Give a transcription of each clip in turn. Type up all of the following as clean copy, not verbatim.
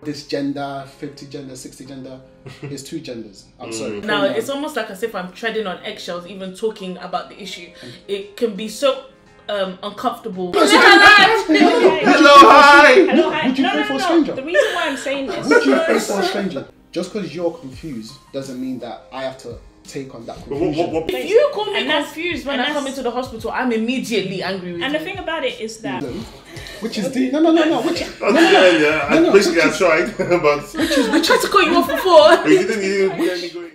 this gender, 50 gender, 60 gender, is 2 genders. I'm sorry. Now, it's almost like as if I'm treading on eggshells even talking about the issue. It can be so uncomfortable. Hello, hi! Hello, hi. Would you pray for a stranger? The reason why I'm saying this... Would you pray for a stranger? Just because you're confused doesn't mean that I have to take on that confusion. If you call me confused when I come into the hospital, I'm immediately angry with you. And the thing about it is that... Which is the... No. Basically, I tried, but... I tried to cut you off before. You didn't get me going.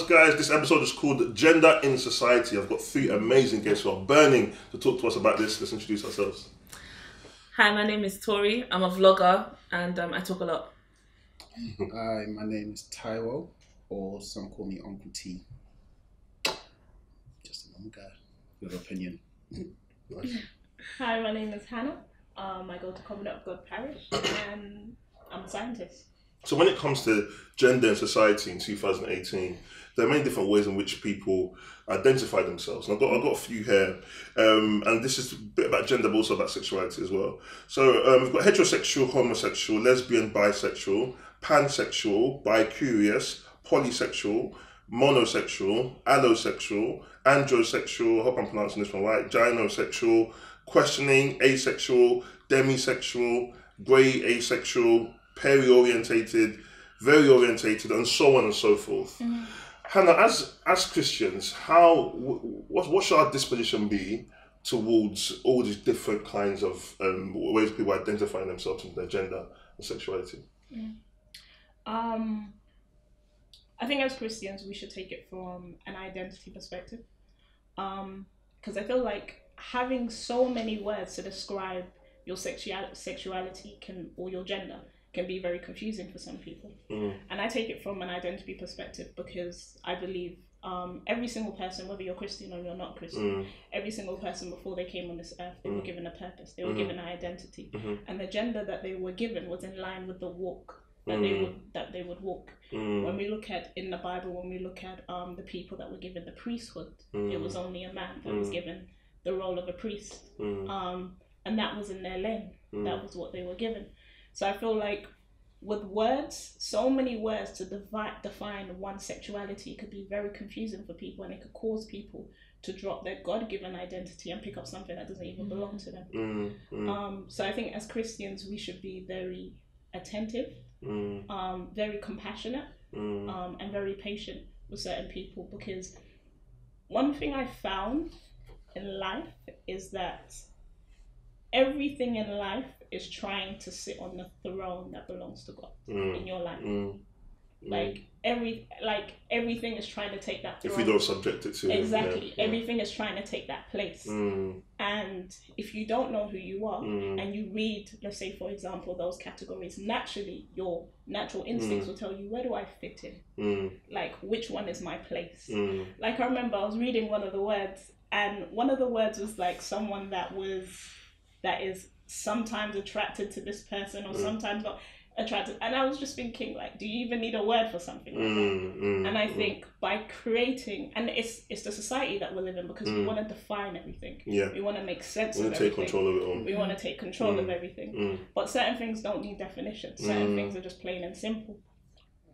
Guys, this episode is called Gender in Society. I've got 3 amazing guests who are burning to talk to us about this. Let's introduce ourselves. Hi, my name is Tori. I'm a vlogger and I talk a lot. Hi, my name is Taiwo, or some call me Uncle T. Just a normal guy with an opinion. Nice. Hi, my name is Hannah. I go to Covenant of God Parish and I'm a scientist. So when it comes to gender in society in 2018, there are many different ways in which people identify themselves. And I've got a few here. And this is a bit about gender, but also about sexuality as well. So we've got heterosexual, homosexual, lesbian, bisexual, pansexual, bi-curious, polysexual, monosexual, allosexual, androsexual, I hope I'm pronouncing this one right, gynosexual, questioning, asexual, demisexual, grey asexual, peri-orientated, very orientated, and so on and so forth. Mm-hmm. Hannah, as Christians, what should our disposition be towards all these different kinds of ways people identify themselves in their gender and sexuality? I think as Christians, we should take it from an identity perspective. Because I feel like having so many words to describe your sexuality or your gender can be very confusing for some people. And I take it from an identity perspective because I believe every single person, whether you're Christian or you're not Christian, every single person before they came on this earth, they were given a purpose, they were given an identity. And the gender that they were given was in line with the walk that they would walk. When we look at, in the Bible, when we look at the people that were given the priesthood, it was only a man that was given the role of a priest. And that was in their lane. That was what they were given. So I feel like with words, so many words to define one sexuality could be very confusing for people, and it could cause people to drop their God-given identity and pick up something that doesn't even belong to them. So I think as Christians, we should be very attentive, very compassionate, and very patient with certain people, because one thing I found in life is that everything in life is trying to sit on the throne that belongs to God in your life. Like everything is trying to take that throne. If you don't subject it to exactly, everything is trying to take that place. And if you don't know who you are and you read, let's say for example, those categories, naturally your natural instincts will tell you, where do I fit in? Like, which one is my place? Like, I remember I was reading one of the words, and one of the words was like someone that is sometimes attracted to this person or sometimes not. attracted. And I was just thinking, like, do you even need a word for something like that? And I think by creating, and it's the society that we live in, because we want to define everything. Yeah. We want to make sense We of want to take everything. control of it all. We want to take control of everything. But certain things don't need definition. Certain things are just plain and simple.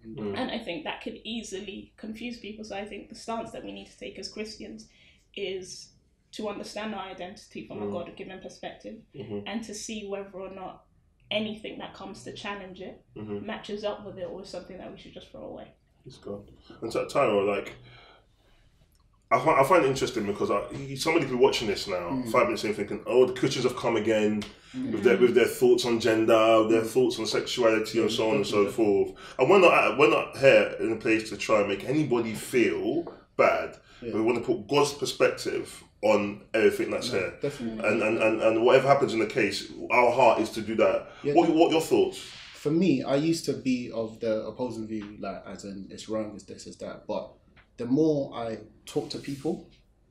And I think that could easily confuse people. So I think the stance that we need to take as Christians is to understand our identity from a God-given perspective, and to see whether or not anything that comes to challenge it matches up with it, or something that we should just throw away. It's gone. And Tyra, like, I find it interesting because somebody could be watching this now, 5 minutes in, thinking, oh, the Christians have come again with their thoughts on gender, their thoughts on sexuality, and so on and so forth. And we're not here in a place to try and make anybody feel bad. But we want to put God's perspective on everything that's here. Definitely. And whatever happens in the case, our heart is to do that. What are your thoughts? For me, I used to be of the opposing view, like, as in, it's wrong, it's this, it's that. But the more I talk to people,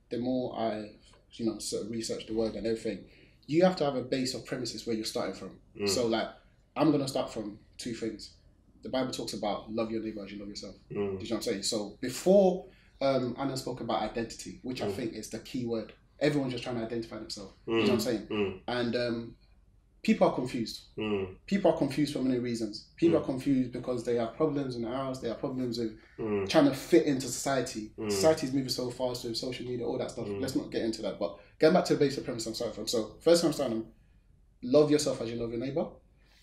the more I, sort of research the word and everything, you have to have a base of premises where you're starting from. So, like, I'm going to start from two things. The Bible talks about love your neighbor as you love yourself. Do you know what I'm saying? So before Anna spoke about identity, which I think is the key word. Everyone's just trying to identify themselves. You know what I'm saying? And people are confused. People are confused for many reasons. People are confused because they have problems in the house. They have problems with trying to fit into society. Society is moving so fast with social media, all that stuff. Let's not get into that. But getting back to the basic premise I'm starting from. So first thing I'm starting, love yourself as you love your neighbor.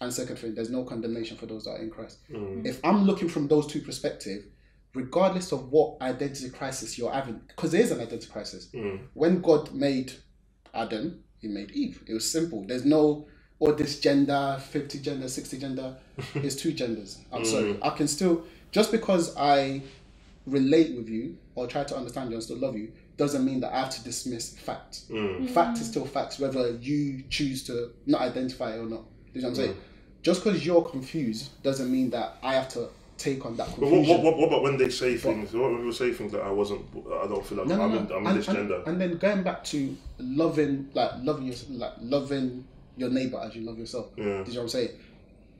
And second thing, there's no condemnation for those that are in Christ. If I'm looking from those two perspectives, regardless of what identity crisis you're having, because there is an identity crisis. When God made Adam, he made Eve. It was simple. There's no, or this gender, 50 gender, 60 gender. It's two genders. I'm sorry. I can still, just because I relate with you or try to understand you and still love you, doesn't mean that I have to dismiss fact. Fact is still facts, whether you choose to not identify it or not. You know what I'm saying? Just because you're confused doesn't mean that I have to take on that confusion. What about when they say things? What when people say things that I don't feel like I'm in this gender? And then going back to loving your neighbor as you love yourself. Do you know what I'm saying?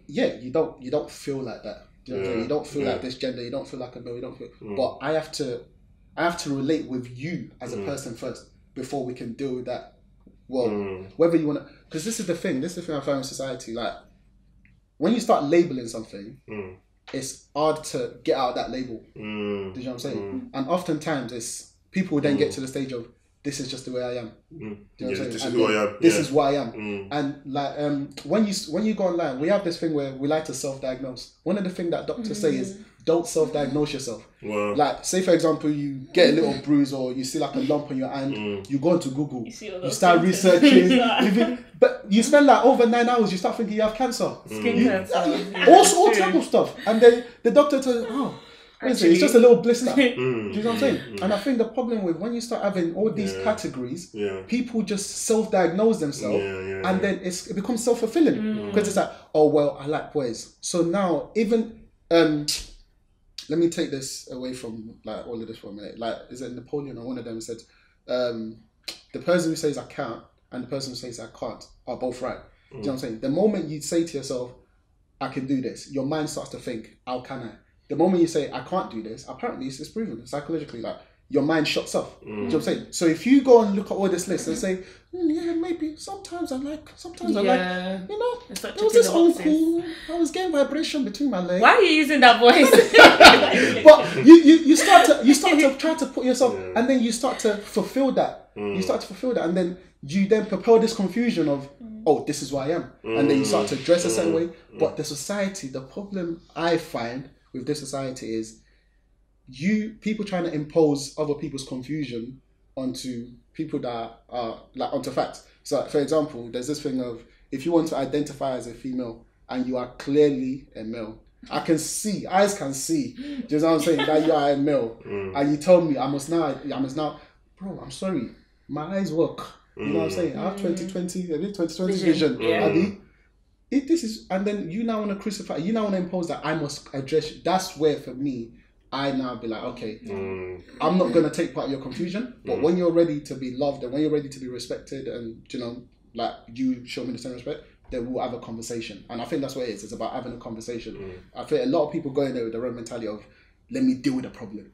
Yeah, you don't feel like that. Do you know what I'm saying? You don't feel like this gender. You don't feel like a male. You don't feel. But I have to relate with you as a person first before we can deal with that. Well, whether you want to, because this is the thing. This is the thing I found in society. Like, when you start labeling something, it's hard to get out of that label. Do you know what I'm saying? And oftentimes it's people will then get to the stage of, this is just the way I am. Do you know what I'm saying? This is who I am. This is what I am. And like when you go online, we have this thing where we like to self-diagnose. One of the things that doctors say is, don't self-diagnose yourself. Wow. Like, say for example, you get a little bruise or you see like a lump on your hand, you go into Google, you start researching, but you spend like over 9 hours, you start thinking you have cancer. Skin cancer. All type of stuff. And then the doctor tells you, it's just a little blister. Do you know what I'm saying? And I think the problem with when you start having all these categories, people just self-diagnose themselves, and then it becomes self-fulfilling because it's like, oh well, I like boys. So now even let me take this away from like all of this for a minute. Like, is it Napoleon or one of them said, the person who says I can't and the person who says I can't are both right. Do you know what I'm saying? The moment you say to yourself, I can do this, your mind starts to think, how can I? The moment you say, I can't do this, apparently it's proven psychologically, like, your mind shuts off. Do you know what I'm saying? So if you go and look at all this list and say, yeah, maybe sometimes I like, you know, there was this uncle, I was getting vibration between my legs. Why are you using that voice? But you start to try to put yourself, and then you start to fulfill that. You start to fulfill that, and then you then propel this confusion of, oh, this is who I am. And then you start to dress a certain way. But the society, the problem I find with this society is people trying to impose other people's confusion onto people that are like onto facts. So for example, there's this thing of, if you want to identify as a female and you are clearly a male, eyes can see, do you know what I'm saying, that you are a male, and you tell me I must now, bro, I'm sorry, my eyes work. You know what I'm saying? I have 2020 vision. This is, and then you now want to crucify, you now want to impose that I must address. That's where for me, I now be like, okay, I'm not going to take part of your confusion, but when you're ready to be loved and when you're ready to be respected and, you know, like you show me the same respect, then we'll have a conversation. And I think that's what it is. It's about having a conversation. I think a lot of people go in there with the wrong mentality of, let me deal with the problem.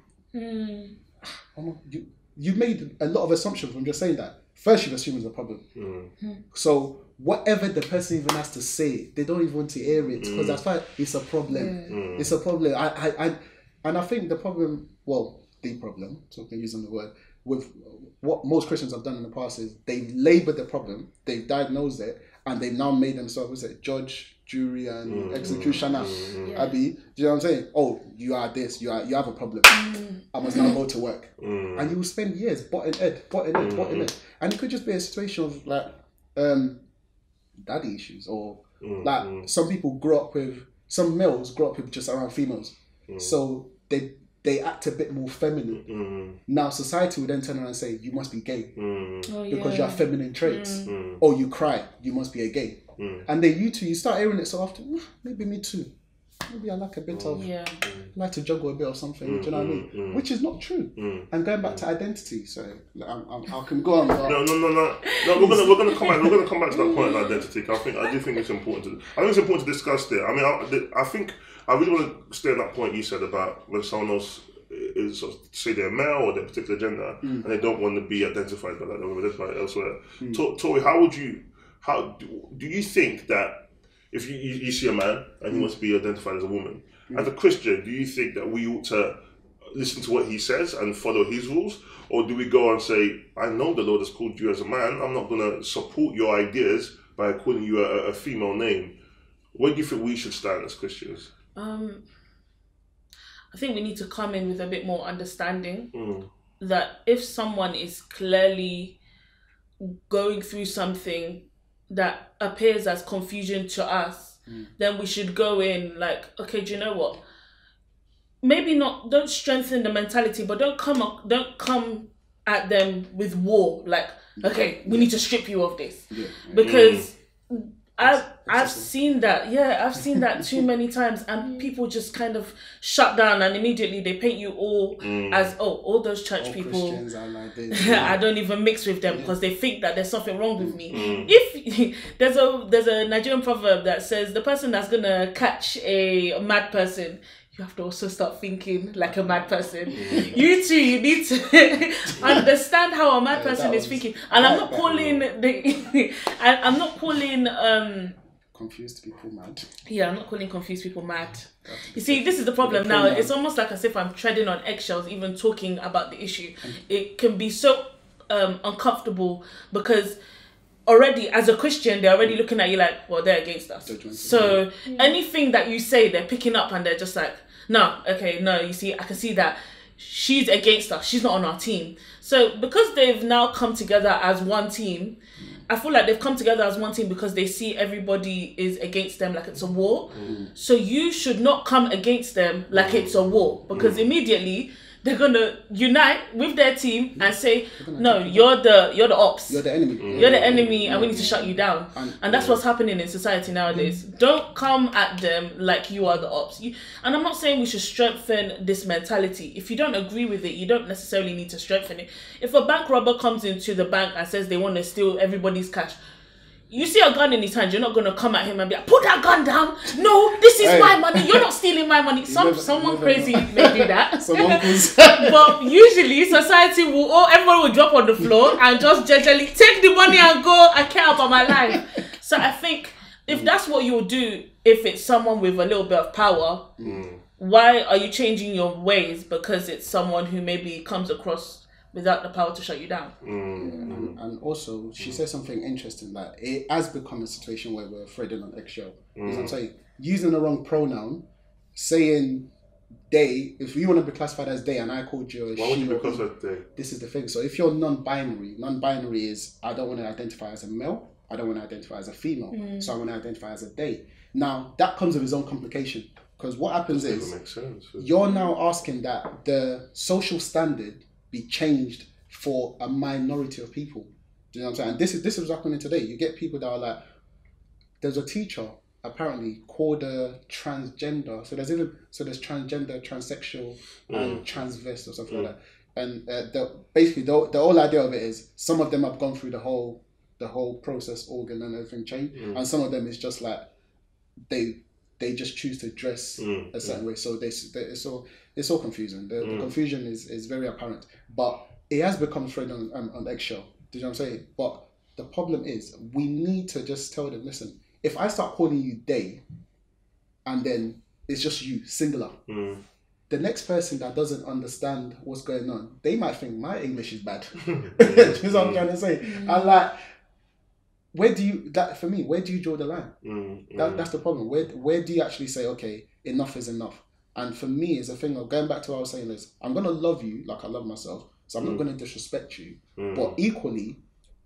You've made a lot of assumptions from just saying that. First, you've assumed it's a problem. So whatever the person even has to say, they don't even want to hear it because that's why it's a problem. It's a problem. And I think the problem, so I can use the word, with what most Christians have done in the past is they've laboured the problem, they've diagnosed it, and they've now made themselves judge, jury, and executioner. Abby, do you know what I'm saying? Oh, you are this, you have a problem. I must now go to work. And you will spend years butting head. And it could just be a situation of like daddy issues, or like some males grow up with just around females. So they act a bit more feminine. Now society would then turn around and say, you must be gay because you have feminine traits. Or you cry, you must be a gay. And then you start hearing it so often, maybe me too. Maybe I like a bit of, like to juggle a bit of something, do you know what I mean? Which is not true. And going back to identity, so I can go on. No. We're gonna come back. We're gonna come back to that point of identity. I do think it's important. I think it's important to discuss there. I mean, I think I really want to stay on that point you said about when someone else is sort of, say they're male or their particular gender and they don't want to be identified by that, they want to identify elsewhere. Tori, how do you think that if you see a man and he wants to be identified as a woman, as a Christian, do you think that we ought to listen to what he says and follow his rules? Or do we go and say, I know the Lord has called you as a man, I'm not going to support your ideas by calling you a female name? Where do you think we should stand as Christians? I think we need to come in with a bit more understanding that if someone is clearly going through something that appears as confusion to us, then we should go in like, okay, do you know what? Maybe don't strengthen the mentality, but don't come at them with war. Like, okay, we need to strip you of this. Because I've seen that. I've seen that too many times, and people just kind of shut down, and immediately they paint you all as all those church people. Christians are like this. I don't even mix with them because they think that there's something wrong with me. If there's a Nigerian proverb that says the person that's gonna catch a mad person, you have to also start thinking like a mad person. You too, you need to understand how a mad person is thinking. And I'm not calling I'm not calling confused people mad. Yeah, I'm not calling confused people mad. You see, this is the problem now. It's almost like as if I'm treading on eggshells even talking about the issue. It can be so uncomfortable because already as a Christian, they're already looking at you like, well, they're against us. So anything that you say, they're picking up and they're just like, no, you see, I can see that she's against us. She's not on our team. So because they've now come together as one team, I feel like they've come together as one team because they see everybody is against them like it's a war. So you should not come against them like it's a war, because immediately they're gonna unite with their team and say, no, you're the ops. You're the enemy. You're the enemy, and we need to shut you down. And that's what's happening in society nowadays. Don't come at them like you are the ops. And I'm not saying we should strengthen this mentality. If you don't agree with it, you don't necessarily need to strengthen it. If a bank robber comes into the bank and says they want to steal everybody's cash, you see a gun in his hand, you're not going to come at him and be like, put that gun down. No, this is my money. You're not stealing my money. Someone crazy may do that. But usually society everyone will drop on the floor and just gently take the money and go, I care about my life. So I think if that's what you'll do, if it's someone with a little bit of power, why are you changing your ways because it's someone who maybe comes across without the power to shut you down? And also, she said something interesting, that it has become a situation where we're threading on eggshell. Because I'm saying, using the wrong pronoun, saying they, if you want to be classified as they and I called you a why would you be classified as they? This is the thing. So if you're non-binary is, I don't want to identify as a male, I don't want to identify as a female, so I want to identify as a they. Now, that comes with its own complication. Because what happens is, you're now asking that the social standard be changed for a minority of people. Do you know what I'm saying? And this is what's happening today. You get people that are like, there's a teacher apparently called a transgender. So there's transgender, transsexual, and transvest or something like that. And basically the whole idea of it is some of them have gone through the whole the whole process organ and everything change, and some of them is just like they just choose to dress a certain way. So it's so confusing. The confusion is very apparent, but it has become thread on eggshell. Do you know what I'm saying? But the problem is we need to just tell them, listen, if I start calling you they, and then it's just you, singular, the next person that doesn't understand what's going on, they might think my English is bad. That's what I'm trying to say. And like, where do you draw the line? That's the problem. Where do you actually say, okay, enough is enough? And for me, it's a thing of going back to what I was saying is, I'm going to love you like I love myself, so I'm not going to disrespect you. But equally,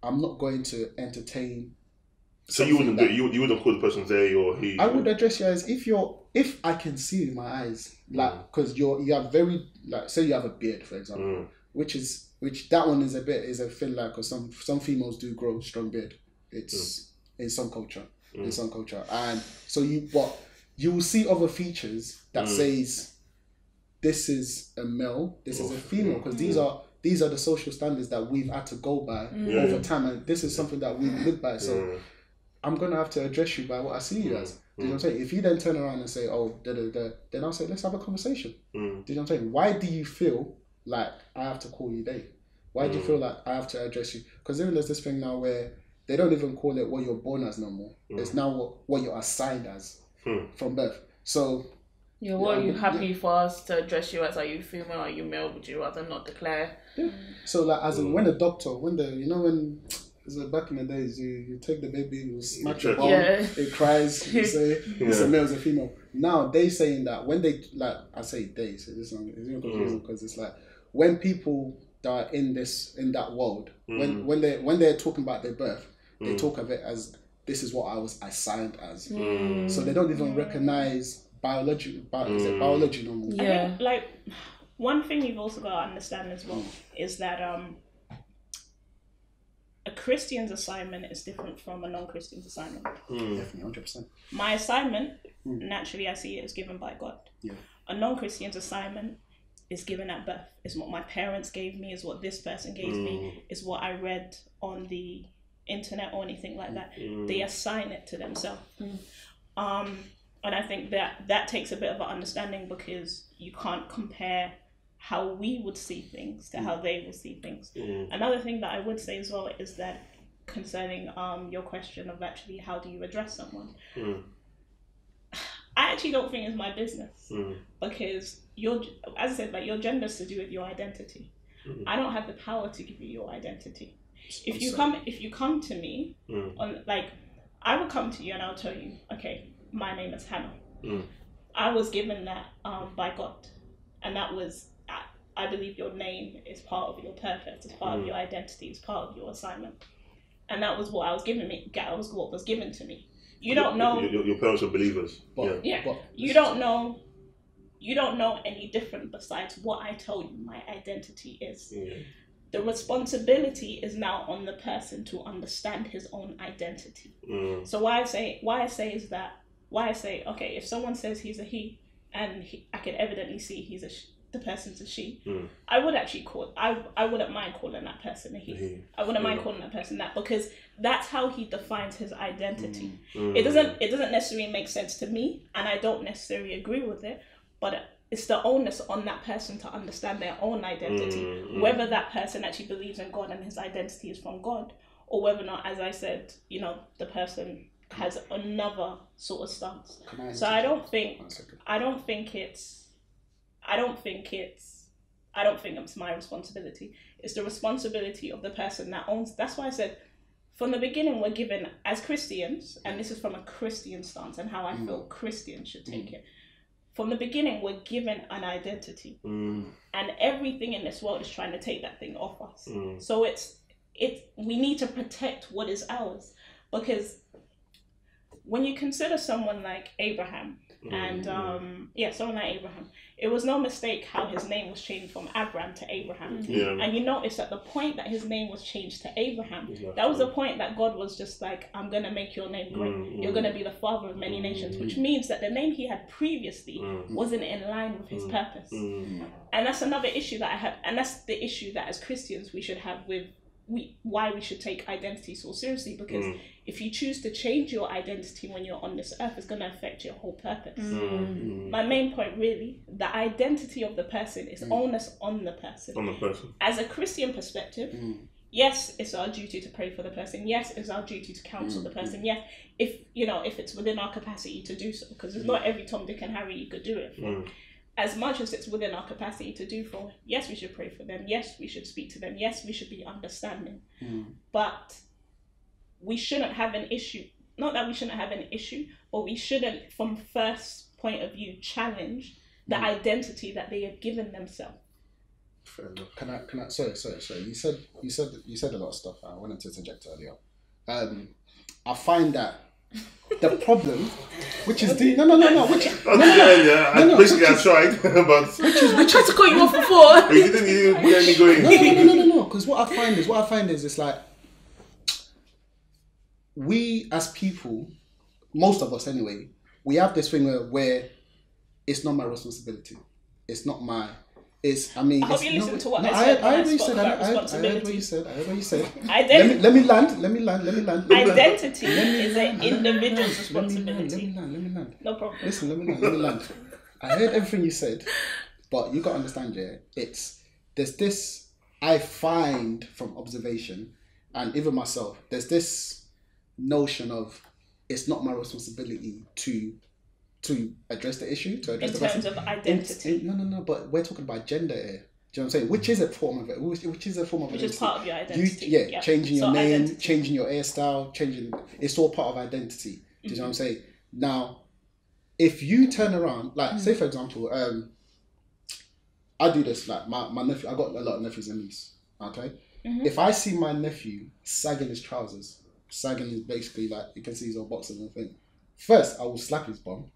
I'm not going to entertain. So you wouldn't do it. You wouldn't call the person they or he. I would address you as if I can see in my eyes, like, because you have very, like, say you have a beard, for example, which that one is a thing, like, because some females do grow strong beard. It's in some culture, and so you will see other features that says this is a male, this is a female, because these are the social standards that we've had to go by over time, and this is something that we live by. So I'm gonna have to address you by what I see you as. Do you know what I'm saying? If you then turn around and say, oh, then I'll say, let's have a conversation. Do you know what I'm saying? Why do you feel like I have to call you they? Why do you feel like I have to address you? Because even there's this thing now where they don't even call it what you're born as no more. It's now what you're assigned as from birth. So what are you happy for us to address you as? Are you female? Are you male? Would you rather not declare? Yeah. So like as in when back in the days, you take the baby, you smack the bone, it cries, you say it's a male, it's a female. Now they saying that when they, like, I say they, so this is confusing because it's like when people that are in that world, when they're talking about their birth, they talk of it as this is what I was assigned as. So they don't even recognize biology no more. I think, like, one thing you've also got to understand as well is that a Christian's assignment is different from a non-Christian's assignment. Definitely, 100%. My assignment, naturally, I see it as given by God. Yeah. A non-Christian's assignment is given at birth. Is what my parents gave me, is what this person gave me, is what I read on the internet or anything like that. They assign it to themselves. And I think that takes a bit of an understanding, because you can't compare how we would see things to how they will see things. Another thing that I would say as well is that concerning your question of actually how do you address someone, I actually don't think it's my business, because as I said, like, your gender is to do with your identity. I don't have the power to give you your identity. If you come to me, I will come to you and I'll tell you, okay, my name is Hannah. I was given that by God, and that was, I believe your name is part of your purpose, it's part of your identity, it's part of your assignment, and that was what I was given me. That was what was given to me. You don't know. Your parents are believers. But you don't know. You don't know any different besides what I told you my identity is. The responsibility is now on the person to understand his own identity. So why I say okay, if someone says he's a he, and I can evidently see the person's a she, I would actually I wouldn't mind calling that person a he. I wouldn't mind calling that person that, because that's how he defines his identity. It doesn't necessarily make sense to me, and I don't necessarily agree with it, but it's the onus on that person to understand their own identity, whether that person actually believes in God and his identity is from God, or whether or not, as I said, the person has another sort of stance. So I don't think it's my responsibility. It's the responsibility of the person that owns. That's why I said from the beginning we're given, as Christians, and this is from a Christian stance and how I feel Christians should take it. From the beginning, we're given an identity, and everything in this world is trying to take that thing off us. So we need to protect what is ours, because when you consider someone like Abraham, and someone like Abraham, it was no mistake how his name was changed from Abram to Abraham. And you notice at the point that his name was changed to Abraham, that was the point that God was just like, I'm going to make your name great. You're going to be the father of many nations, which means that the name he had previously wasn't in line with his purpose. And that's another issue that I have, and that's the issue that as Christians we should have with why we should take identity so seriously, because if you choose to change your identity when you're on this earth, it's going to affect your whole purpose. My main point really, the identity of the person is onus on the person. As a Christian perspective, yes, it's our duty to pray for the person. Yes, it's our duty to counsel the person. Yes, if it's within our capacity to do so, because it's not every Tom, Dick and Harry you could do it for. As much as it's within our capacity to do for, yes, we should pray for them. Yes, we should speak to them. Yes, we should be understanding. But we shouldn't have an issue. Not that we shouldn't have an issue, but we shouldn't, from first point of view, challenge the identity that they have given themselves. Fair enough. Can I? Sorry. You said a lot of stuff. I wanted to interject earlier. I find that the problem, which is the basically I tried, but I tried to cut you off before. you didn't get me going. No. Because what I find is it's like we as people, most of us anyway, we have this thing where it's not my responsibility. It's not my. I hope you listen to what I said. I heard what you said. Let me land. Identity is an individual's responsibility. Let me land. No problem. Listen, let me land. I heard everything you said, but you got to understand, there's this I find from observation, and even myself, there's this notion of it's not my responsibility to address the issue, to address in terms of identity. No, but we're talking about gender here. Do you know what I'm saying? Which is a form of it. Which is part of your identity. Changing your name, changing your hairstyle, it's all part of identity. Do you know what I'm saying? Now, if you turn around, like say for example, I do this, like my nephew, I got a lot of nephews and nieces, okay? If I see my nephew sagging his trousers, sagging is basically like, you can see his old boxers and thing. First, I will slap his bum.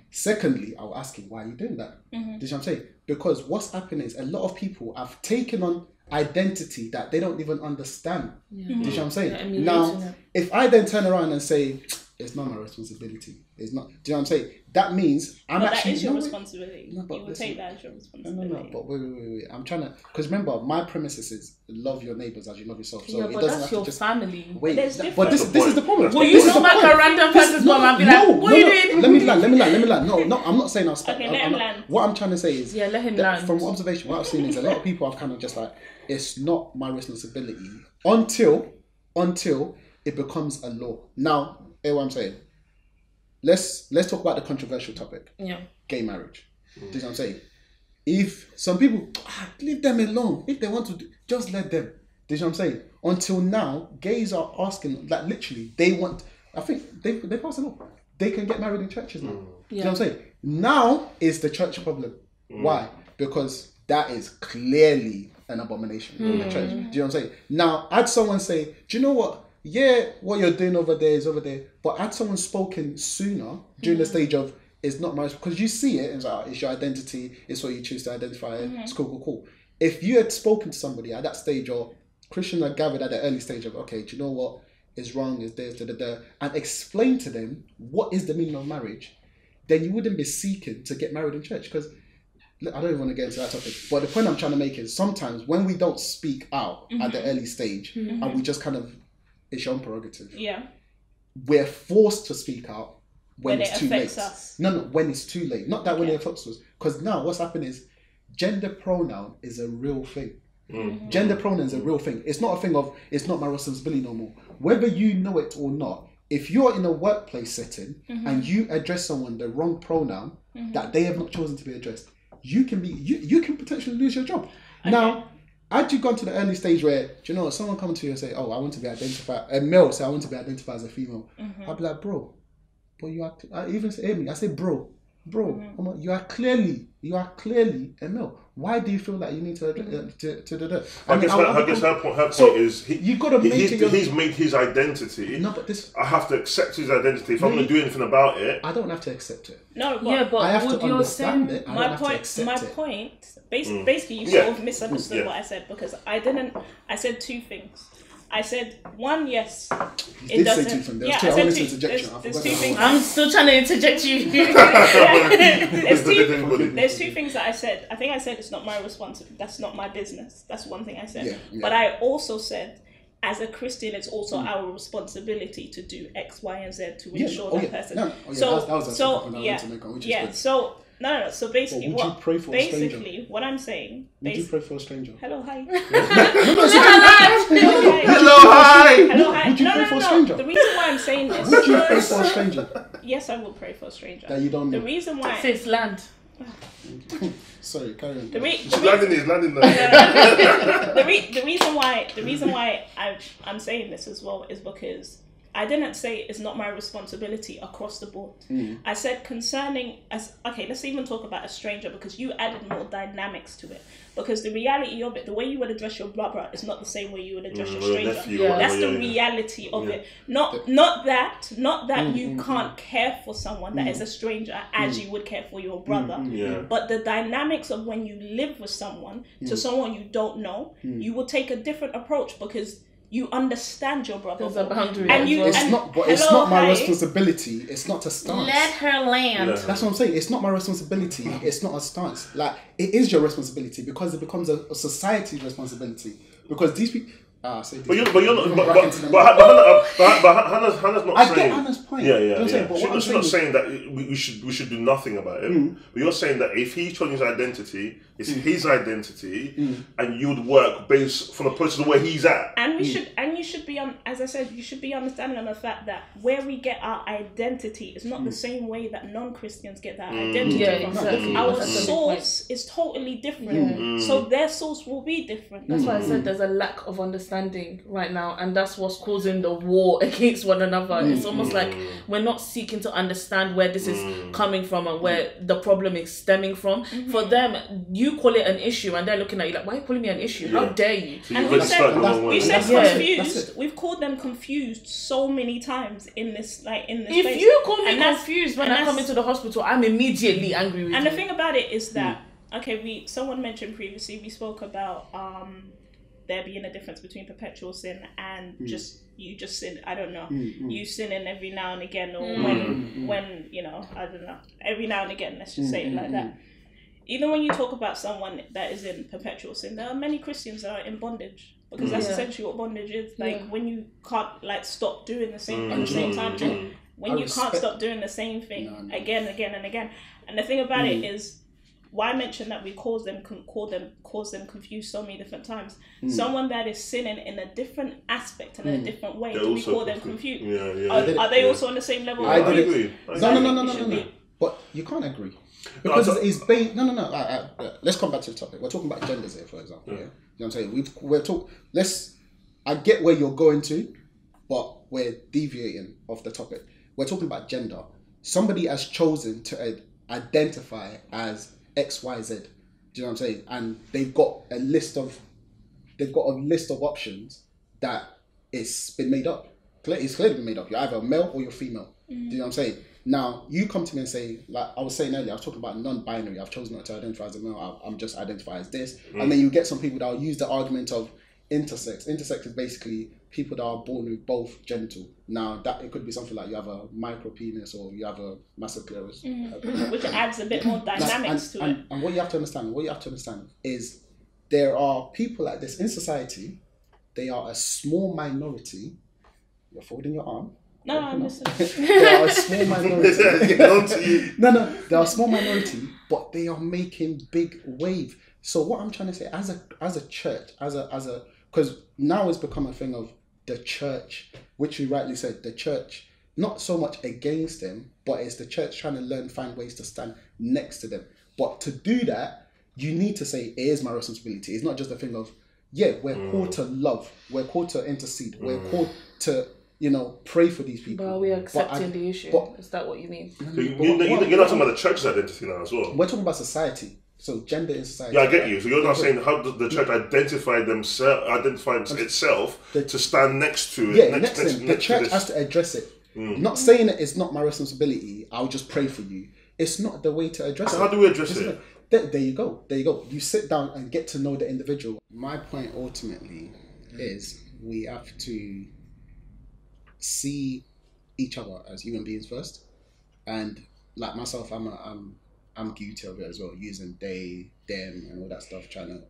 Secondly, I will ask him, why are you doing that? Do you know what I'm saying? Because what's happening is a lot of people have taken on identity that they don't even understand. Do you know what I'm saying? Now, if I then turn around and say, it's not my responsibility. It's not. Do you know what I'm saying? That means that is your responsibility. You will take that as your responsibility. No. But wait. I'm trying to, because remember, my premises is love your neighbours as you love yourself. So but that's your family. Wait, but this is the problem. Will you smack a random person's mom and be like, what are you doing? Let me land. No, I'm not saying I'll stop. Okay, let him land. What I'm trying to say is, let him land. From observation, what I've seen is a lot of people have kind of just like, it's not my responsibility until it becomes a law. Now, hear what I'm saying? Let's talk about the controversial topic. Yeah. Gay marriage. Do you know what I'm saying? If some people leave them alone, if they want to, just let them. Do you know what I'm saying? Until now, gays are asking, like literally, they want. I think they passed a law. They can get married in churches now. Do you know what I'm saying? Now is the church problem. Why? Because that is clearly an abomination in the church. Do you know what I'm saying? Now, had someone say, do you know what? Yeah, what you're doing over there is over there. But had someone spoken sooner during the stage of it's not marriage, because you see it, it's like, it's your identity, it's what you choose to identify. It's cool. If you had spoken to somebody at that stage, or Christians are gathered at the early stage of, okay, do you know what is wrong, is this, and explain to them what is the meaning of marriage, then you wouldn't be seeking to get married in church. Because I don't even want to get into that topic, but the point I'm trying to make is sometimes when we don't speak out at the early stage and we just kind of, it's your own prerogative. Yeah. We're forced to speak out when it's too late. Us. No, when it's too late. Not that when it affects us. Because now what's happening is gender pronoun is a real thing. Gender pronoun is a real thing. It's not a thing of, it's not my responsibility no more. Whether you know it or not, if you're in a workplace setting and you address someone the wrong pronoun that they have not chosen to be addressed, you can potentially lose your job. Okay. Now, had you gone to the early stage where, do you know, someone come to you and say, oh, I want to be identified, a male say, I want to be identified as a female. I'd be like, bro, you are, I even say me, I say, bro, you are clearly a male. Why do you feel that you need to I guess her point is you got to make he's made his identity. No, but this, I have to accept his identity. If I'm going to do anything about it, I don't have to accept it. No, but I have to understand it. My point. Basically, you sort of misunderstood what I said, because I said two things. I said one, yes. It doesn't. There's two things. I'm still trying to interject you. There's two things that I said. I think I said it's not my responsibility. That's not my business. That's one thing I said. Yeah. But I also said as a Christian, it's also our responsibility to do X, Y, and Z to ensure that person. No, that was a point I wanted to make on, which is good. So no. So basically, would you pray for a stranger? What I'm saying. Would you pray for a stranger? Hello, hi. Hello, hi. Would you pray for a stranger? The reason why I'm saying this. Would you pray for a stranger? Yes, I will pray for a stranger. That you don't know. The reason why. Sis, land. Sorry, carry on. The reason why I'm saying this as well is because I didn't say it's not my responsibility across the board. I said let's even talk about a stranger, because you added more dynamics to it. Because the reality of it, the way you would address your brother is not the same way you would address your stranger. That's the reality of it. Not that you can't care for someone that is a stranger as you would care for your brother. But the dynamics of when you live with someone to someone you don't know, you will take a different approach because you understand your brother. There's a boundary. It's not my responsibility. It's not a stance. Let her land. Yeah. That's what I'm saying. It's not my responsibility. It's not a stance. Like, it is your responsibility because it becomes a society's responsibility. Because these people. Hannah's not saying. I get Hannah's point. Yeah. She's not saying that we should do nothing about it. But you're saying that if he's changing his identity, it's his identity, and you would work based from the place of where he's at. And you should be on. As I said, you should be understanding on the fact that where we get our identity is not the same way that non-Christians get that identity. Yeah, exactly. Our source is totally different. So their source will be different. That's why I said there's a lack of understanding right now, and that's what's causing the war against one another. It's almost like we're not seeking to understand where this is coming from and where the problem is stemming from. For them, you call it an issue and they're looking at you like, why are you calling me an issue? How dare you? So and we said confused. We've called them confused so many times in this space. If you call me confused when I come into the hospital, I'm immediately angry with you. And the thing about it is that someone mentioned previously, we spoke about there being a difference between perpetual sin and just sin. I don't know. You sinning every now and again, or when I don't know, every now and again. Let's just say it like that. Even when you talk about someone that is in perpetual sin, there are many Christians that are in bondage, because that's essentially what bondage is. Like when you can't stop doing the same thing at the same time. When you can't stop doing the same thing again and again. And the thing about it is, why mention that we cause them confused so many different times? Someone that is sinning in a different aspect and in a different way, do we call them confused? Are they also on the same level? I agree. No. But you can't agree. Because it's based. No. Let's come back to the topic. We're talking about genders here, for example. Yeah? You know what I'm saying? I get where you're going to, but we're deviating off the topic. We're talking about gender. Somebody has chosen to identify as XYZ. Do you know what I'm saying? And they've got a list of options that it's been made up. It's clearly been made up. You're either male or you're female. Do you know what I'm saying? Now, you come to me and say, like I was saying earlier, I was talking about non-binary. I've chosen not to identify as a male. I'm just identified as this. And then you get some people that will use the argument of intersex. Intersex is basically people that are born with both genital. Now, that it could be something like you have a micro penis or you have a massive clitoris. Which adds a bit more dynamics to it. And what you have to understand is there are people like this in society. They are a small minority. You're folding your arm. No, I'm listening. They are a small minority. No, they are a small minority, but they are making big wave. So what I'm trying to say, as a church, because now it's become a thing of the church, which you rightly said, the church, not so much against them, but it's the church trying to find ways to stand next to them. But to do that, you need to say, it is my responsibility. It's not just a thing of, we're called to love, we're called to intercede, we're called to, pray for these people. But are we accepting the issue? Is that what you mean? So you're not talking about the church's identity now as well. We're talking about society. So gender in society. Yeah, I get you. So you're not saying how does the church identify itself to stand next to it. Next to them. The church has to address it. Not saying that it's not my responsibility, I'll just pray for you. It's not the way to address it. How do we address it? There you go. You sit down and get to know the individual. My point ultimately is we have to see each other as human beings first. And like myself, I'm guilty of it as well, using they, them, and all that stuff.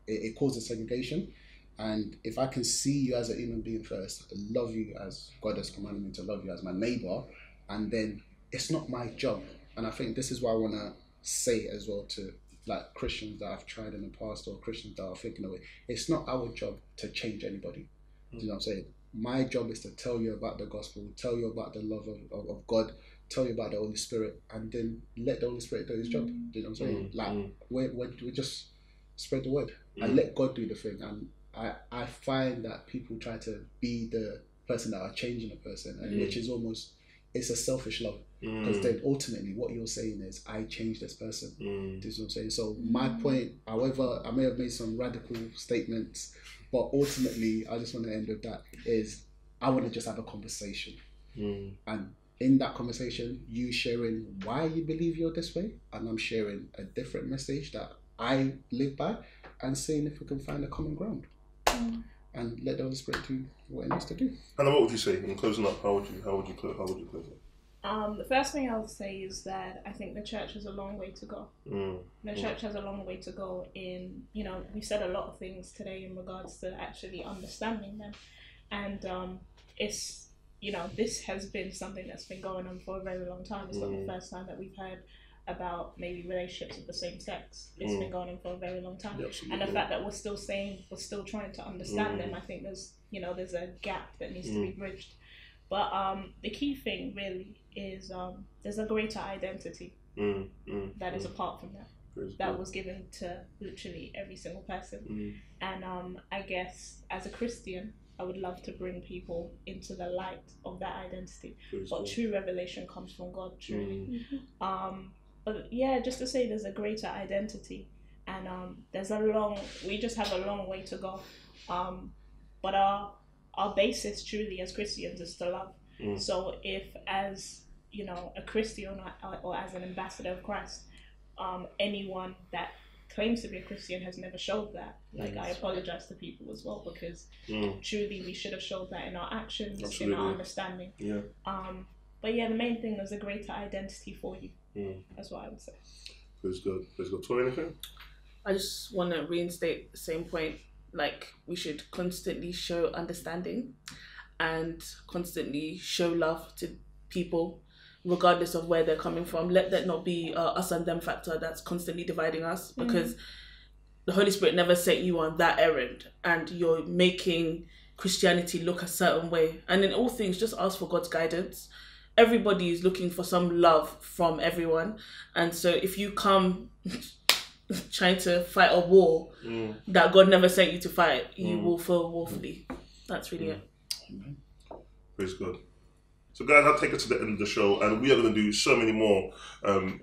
It causes segregation. And if I can see you as a human being first, love you as God has commanded me to love you as my neighbor, and then it's not my job. And I think this is why I want to say as well to like Christians that I've tried in the past or Christians that are thinking of it. It's not our job to change anybody. Do you know what I'm saying? My job is to tell you about the gospel, tell you about the love of God, tell you about the Holy Spirit, and then let the Holy Spirit do his job. Do you know what I'm saying? Like we just spread the word and let God do the thing. And I find that people try to be the person that are changing a person, and which is almost, it's a selfish love, because then ultimately what you're saying is I change this person. Do you know what I'm saying? So my point, however, I may have made some radical statements, but ultimately I just want to end with that, is I want to just have a conversation, and in that conversation you sharing why you believe you're this way, and I'm sharing a different message that I live by, and seeing if we can find a common ground. And let the Holy Spirit do what it needs to do. And what would you say in closing up? How would you close it? The first thing I would say is that I think the church has a long way to go. The church has a long way to go in, we said a lot of things today in regards to actually understanding them. And it's, this has been something that's been going on for a very long time. It's not the first time that we've heard about maybe relationships of the same sex. It's been going on for a very long time. And the fact that we're still trying to understand them, I think there's a gap that needs to be bridged. But the key thing really is there's a greater identity that is apart from that was given to literally every single person. And I guess as a Christian, I would love to bring people into the light of that identity. But true revelation comes from God, truly. But yeah, just to say there's a greater identity, and we just have a long way to go. But our basis truly as Christians is to love. So if as, a Christian or as an ambassador of Christ, anyone that claims to be a Christian has never showed that, I apologize to people as well, because truly we should have showed that in our actions, in our understanding. But yeah, the main thing is a greater identity for you. That's what I would say. Praise God. Tori, anything? I just want to reinstate the same point. We should constantly show understanding and constantly show love to people, regardless of where they're coming from. Let that not be us and them factor that's constantly dividing us, because the Holy Spirit never sent you on that errand, and you're making Christianity look a certain way. And in all things, just ask for God's guidance. Everybody is looking for some love from everyone, and so if you come trying to fight a war that God never sent you to fight, you will fail woefully. That's really it. Praise God. So guys, I'll take us to the end of the show, and we are going to do so many more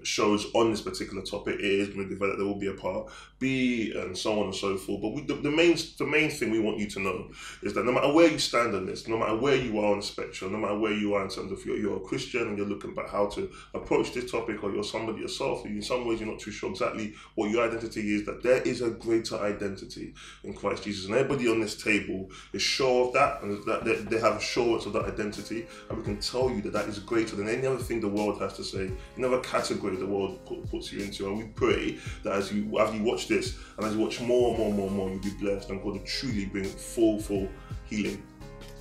shows on this particular topic. It is going to develop. There will be a part B and so on and so forth. But the main thing we want you to know is that no matter where you stand on this, no matter where you are on the spectrum, no matter where you are in terms of you're a Christian and you're looking at how to approach this topic, or you're somebody yourself, in some ways you're not too sure exactly what your identity is, that there is a greater identity in Christ Jesus. And everybody on this table is sure of that, and that they have assurance of that identity, and we can tell you that is greater than any other thing the world has to say, any other category the world puts you into. And we pray that as you watch this, and as you watch more, you'll be blessed, and God will truly bring full healing.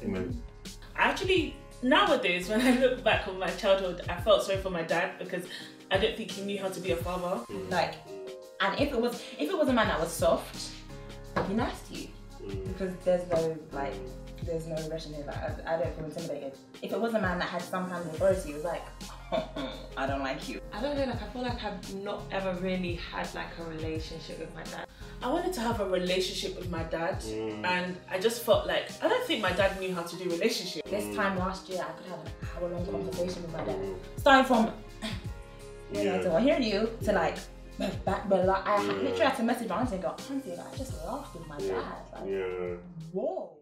Amen. Actually, nowadays, when I look back on my childhood, I felt sorry for my dad, because I don't think he knew how to be a father. And if it was a man that was soft, I'd be nice to you, because there's no aggression here. I don't feel intimidated. If it was a man that had some kind of authority, it was like, I don't like you. I don't know, I feel like I've not ever really had a relationship with my dad. I wanted to have a relationship with my dad, and I just felt I don't think my dad knew how to do relationships. This time last year, I could have an hour-long conversation with my dad. Starting from, I hear you, to back, but I literally had to message my auntie and go, auntie, I just laughed with my dad. Whoa.